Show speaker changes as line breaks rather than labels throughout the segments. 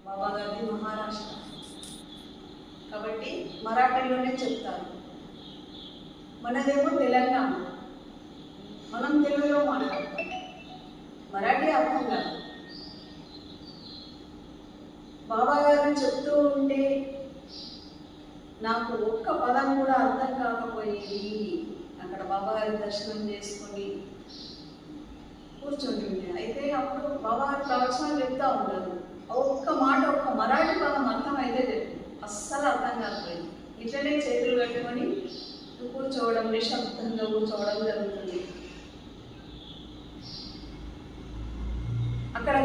బాబా గారిది మహారాష్ట్ర కాబట్టి మరాఠీలోనే చెప్తారు. మనదేమో తెలంగాణ, మనం తెలుగులో మాట్లాడతాం, మరాఠీ అర్థం కాదు. బాబా గారు చెప్తూ ఉంటే నాకు ఒక్క పదం కూడా అర్థం కాకపోయేది. అక్కడ బాబా గారి దర్శనం చేసుకొని కూర్చుంటుండే. అయితే అప్పుడు బాబా గారు ప్రవచనాలు చెప్తా ఉంటారు. ఒక్క మాట, ఒక్క మరాఠీ పదం అర్థం అయితే చెప్పు, అస్సలు అర్థం కాకపోయింది. ఇట్లనే చేతులు కట్టుకొని కూర్చోవడం, నిశ్శబ్దంగా కూర్చోవడం జరుగుతుంది. అక్కడ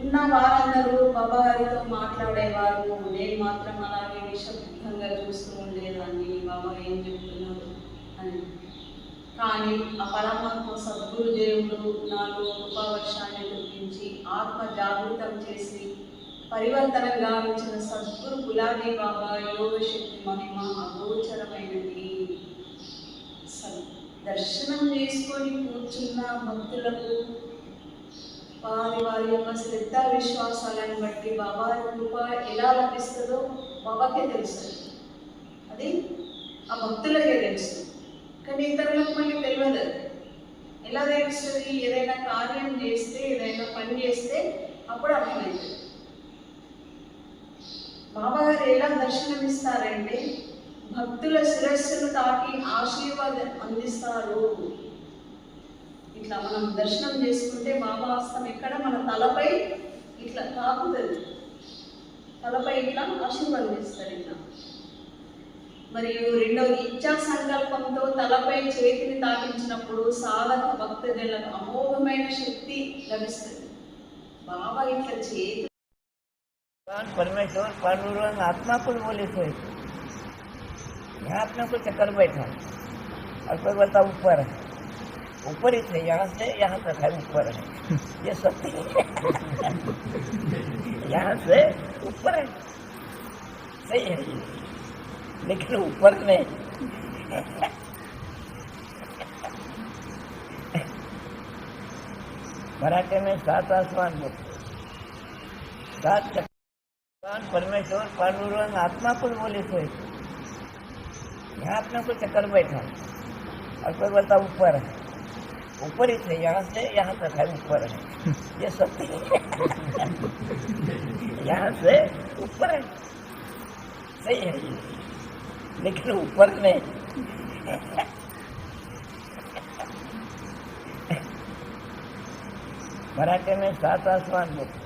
ఉన్న వారందరూ బాబా గారితో మాట్లాడేవారు. నేను మాత్రం అలాగే నిశ్శబ్దంగా చూస్తూ ఉండేదాన్ని, బాబా ఏం చెప్తున్నారు అని. కానీ ఆ పరమాత్మ సద్గురు దేవుడు నాలో కృపావర్షాన్ని కురిపించి ఆత్మ జాగృతం చేసి పరివర్తన గావించిన సద్గురు గులాబీ బాబా యోగశక్తి మహిమ అగోచరమైనది. దర్శనం చేసుకొని కూర్చున్న భక్తులకు వారి యొక్క శ్రద్ధ విశ్వాసాలను బట్టి బాబా కృప ఎలా లభిస్తుందో బాబాకే తెలుస్తుంది. అది ఆ భక్తులకే తెలుస్తుంది. కానీ ఇతరులకు మళ్ళీ తెలియదు. ఎలా తెలుస్తుంది? ఏదైనా కార్యం చేస్తే, ఏదైనా పని చేస్తే అప్పుడు అర్థమవుతుంది. బాబా గారు ఎలా దర్శనమిస్తారంటే భక్తుల శిరస్సును తాకి ఆశీర్వాదం అందిస్తారు. ఇట్లా మనం దర్శనం చేసుకుంటే బాబా హస్తం ఎక్కడ మన తలపై ఇట్లా తాకుతుంది, తలపై ఇట్లా ఆశీర్వదిస్తారు ఇట్లా. మరియు రెండవది ఇచ్చా సంకల్పంతో తలపై చేతిని తాకించినప్పుడు సాధక భక్తులకు అమోఘమైన శక్తి లభిస్తుంది. బాబా ఇట్లా చేతి
परमेश्वर परब्रह्म आत्मा को बोले थे, यहाँ अपने को चक्कर बैठा और कोई बोलता ऊपर है, ऊपर ही थे, यहाँ से यहाँ तक है ऊपर है, ये सत्य है। यहाँ से ऊपर है, सही है, लेकिन ऊपर में मराठी में 7 आसमान बोलते, 7 चक्कर। परमेश्वर परब्रह्म आत्मा को बोले थे, यहाँ अपने को चक्कर बैठा और कोई बोलता ऊपर है, ऊपर ही थे, यहाँ से यहाँ तक है ऊपर है, ये सत्य है। यहाँ से ऊपर है, सही है, लेकिन ऊपर में मराठी में 7 आसमान बोलते,